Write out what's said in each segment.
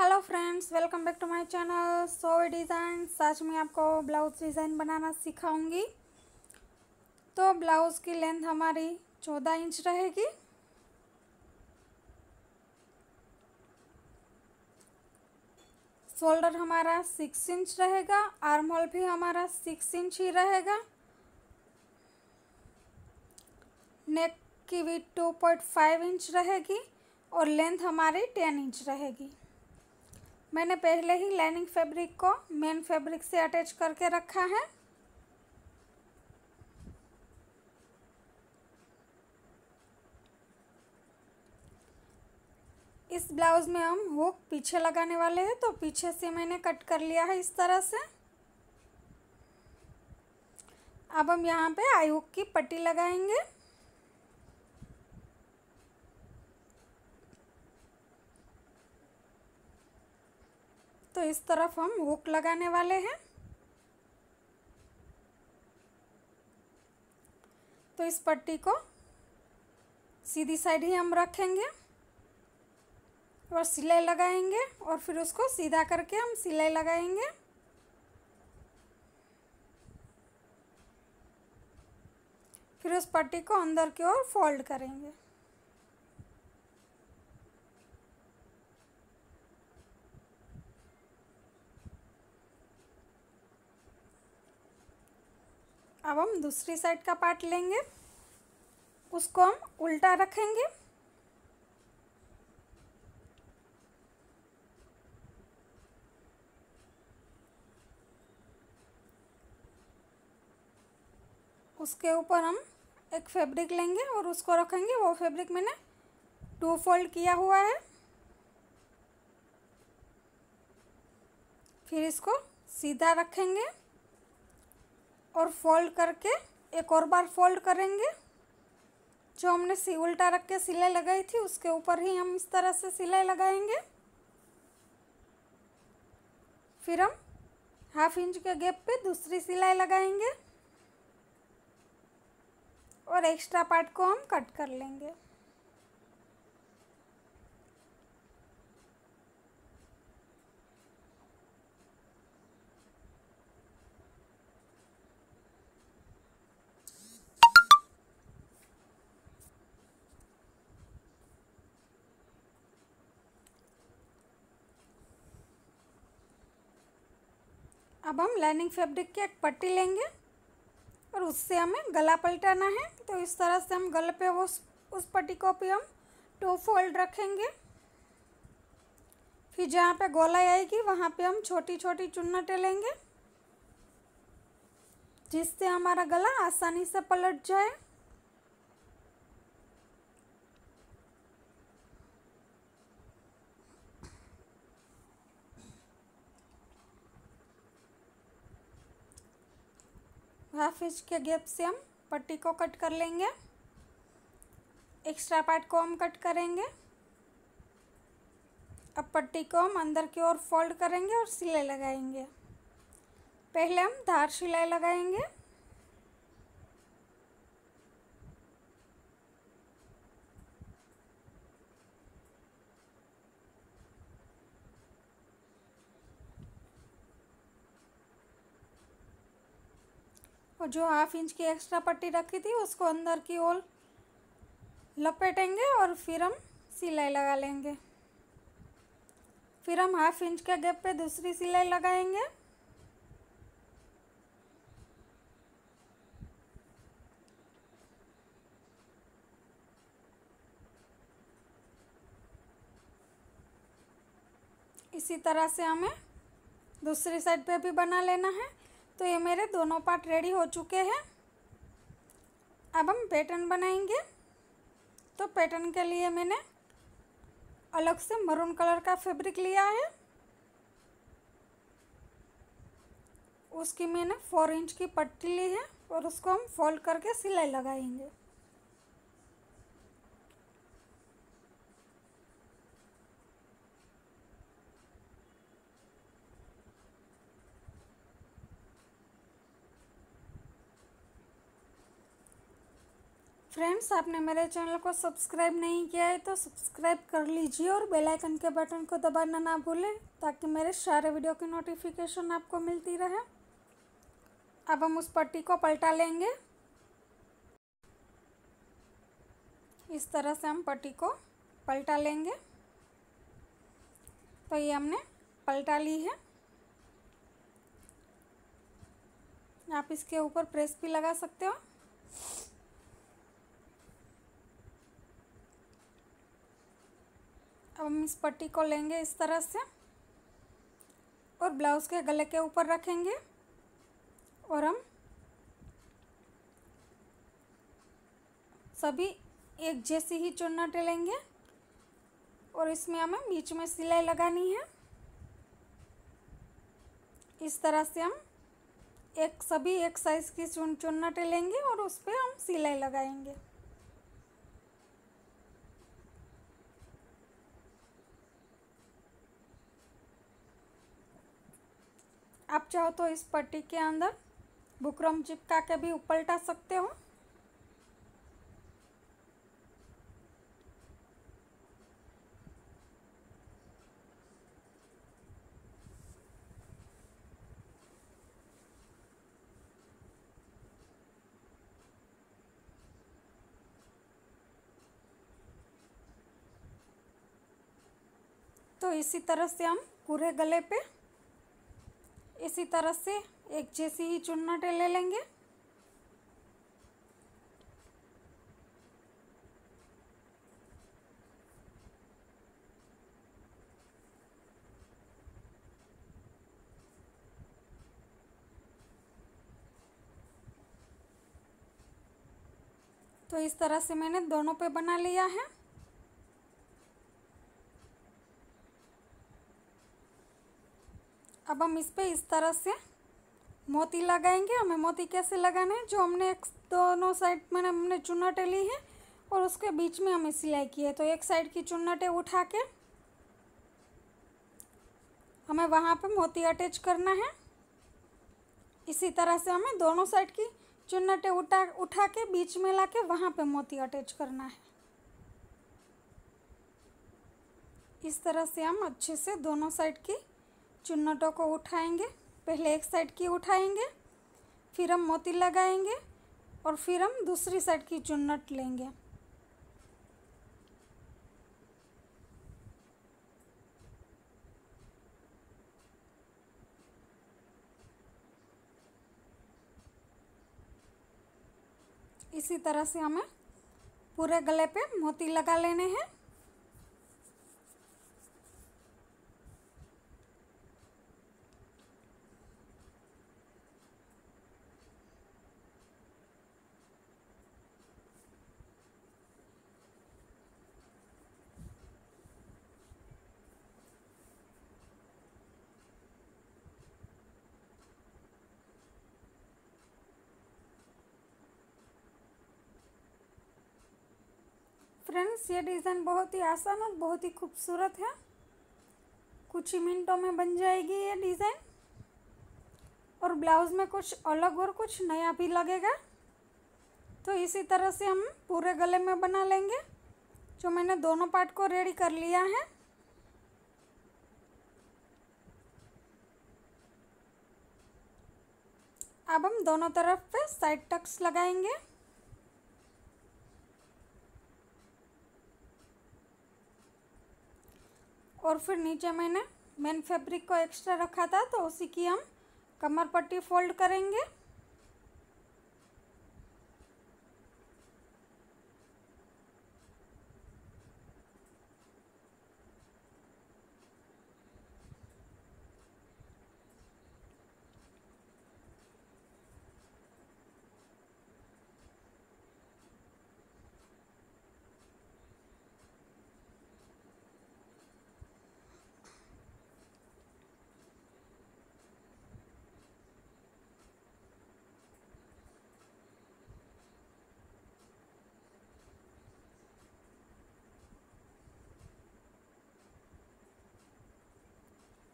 Hello friends, welcome back to my channel Sovi design. आज मैं आपको ब्लाउज़ डिज़ाइन बनाना सिखाऊंगी। तो ब्लाउज़ की लेंथ हमारी 14 इंच रहेगी। शोल्डर हमारा 6 इंच रहेगा। आर्म होल भी हमारा 6 इंच ही रहेगा। नेक की विड्थ 2.5 इंच रहेगी और लेंथ हमारी 10 इंच रहेगी। मैंने पहले ही लाइनिंग फैब्रिक को मेन फैब्रिक से अटैच करके रखा है। इस ब्लाउज़ में हम हुक पीछे लगाने वाले हैं, तो पीछे से मैंने कट कर लिया है इस तरह से। अब हम यहाँ पे आई हुक की पट्टी लगाएंगे। तो इस तरफ हम हुक लगाने वाले हैं। तो इस पट्टी को सीधी साइड ही हम रखेंगे और सिलाई लगाएंगे और फिर उसको सीधा करके हम सिलाई लगाएंगे। फिर उस पट्टी को अंदर की ओर फोल्ड करेंगे। अब हम दूसरी साइड का पार्ट लेंगे, उसको हम उल्टा रखेंगे। उसके ऊपर हम एक फैब्रिक लेंगे और उसको रखेंगे। वो फैब्रिक मैंने 2 फोल्ड किया हुआ है। फिर इसको सीधा रखेंगे और फोल्ड करके एक और बार फोल्ड करेंगे। जो हमने उल्टा रख के सिलाई लगाई थी उसके ऊपर ही हम इस तरह से सिलाई लगाएंगे। फिर हम 1/2 इंच के गैप पे दूसरी सिलाई लगाएंगे और एक्स्ट्रा पार्ट को हम कट कर लेंगे। अब हम लाइनिंग फैब्रिक की एक पट्टी लेंगे और उससे हमें गला पलटाना है। तो इस तरह से हम गले पे उस पट्टी को भी हम 2 फोल्ड रखेंगे। फिर जहाँ पे गोलाई आएगी वहाँ पे हम छोटी छोटी चुन्नटें लेंगे, जिससे हमारा गला आसानी से पलट जाए। हाफ इंच के गैप से हम पट्टी को कट कर लेंगे। एक्स्ट्रा पार्ट को हम कट करेंगे। अब पट्टी को हम अंदर की ओर फोल्ड करेंगे और सिलाई लगाएंगे। पहले हम धार सिलाई लगाएंगे। और जो 1/2 इंच की एक्स्ट्रा पट्टी रखी थी उसको अंदर की ओर लपेटेंगे और फिर हम सिलाई लगा लेंगे। फिर हम 1/2 इंच के गैप पे दूसरी सिलाई लगाएंगे। इसी तरह से हमें दूसरी साइड पे भी बना लेना है। तो ये मेरे दोनों पार्ट रेडी हो चुके हैं। अब हम पैटर्न बनाएंगे। तो पैटर्न के लिए मैंने अलग से मरून कलर का फैब्रिक लिया है। उसकी मैंने 4 इंच की पट्टी ली है और उसको हम फोल्ड करके सिलाई लगाएंगे। फ्रेंड्स, आपने मेरे चैनल को सब्सक्राइब नहीं किया है तो सब्सक्राइब कर लीजिए और बेल आइकन के बटन को दबाना ना भूलें ताकि मेरे सारे वीडियो की नोटिफिकेशन आपको मिलती रहे। अब हम उस पट्टी को पलटा लेंगे। इस तरह से हम पट्टी को पलटा लेंगे। तो ये हमने पलटा ली है। आप इसके ऊपर प्रेस भी लगा सकते हो। अब हम इस पट्टी को लेंगे इस तरह से और ब्लाउज़ के गले के ऊपर रखेंगे और हम सभी एक जैसी ही चुन्नटें लेंगे और इसमें हमें बीच में सिलाई लगानी है। इस तरह से हम सभी एक साइज़ की चुन्नटें लेंगे और उस पर हम सिलाई लगाएंगे। आप चाहो तो इस पट्टी के अंदर बुकरम चिपका के भी उपलटा सकते हो। तो इसी तरह से हम पूरे गले पे इसी तरह से एक जैसी ही चुन्नटें ले लेंगे। तो इस तरह से मैंने दोनों पे बना लिया है। अब हम इस पे इस तरह से मोती लगाएंगे। हमें मोती कैसे लगाने हैं, जो हमने दोनों साइड में हमने चुन्नटें ली है और उसके बीच में हमें सिलाई की है। तो एक साइड की चुन्नटें उठा के हमें वहाँ पे मोती अटैच करना है। इसी तरह से हमें दोनों साइड की चुन्नटें उठा के बीच में ला के वहाँ पे मोती अटैच करना है। इस तरह से हम अच्छे से दोनों साइड की चुन्नटों को उठाएंगे। पहले एक साइड की उठाएंगे, फिर हम मोती लगाएंगे और फिर हम दूसरी साइड की चुन्नट लेंगे। इसी तरह से हमें पूरे गले पे मोती लगा लेने हैं। फ्रेंड्स, ये डिज़ाइन बहुत ही आसान और बहुत ही खूबसूरत है। कुछ ही मिनटों में बन जाएगी ये डिज़ाइन और ब्लाउज़ में कुछ अलग और कुछ नया भी लगेगा। तो इसी तरह से हम पूरे गले में बना लेंगे। जो मैंने दोनों पार्ट को रेडी कर लिया है। अब हम दोनों तरफ पे साइड टक्स लगाएंगे। और फिर नीचे मैंने मेन फैब्रिक को एक्स्ट्रा रखा था तो उसी की हम कमर पट्टी फोल्ड करेंगे।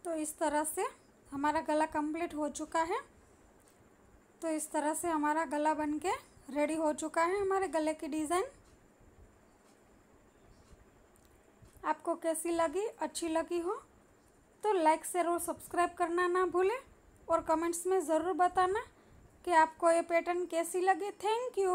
तो इस तरह से हमारा गला कंप्लीट हो चुका है। तो इस तरह से हमारा गला बनके रेडी हो चुका है हमारे गले की डिज़ाइन। आपको कैसी लगी, अच्छी लगी हो तो लाइक शेयर और सब्सक्राइब करना ना भूलें और कमेंट्स में ज़रूर बताना कि आपको ये पैटर्न कैसी लगी। Thank you.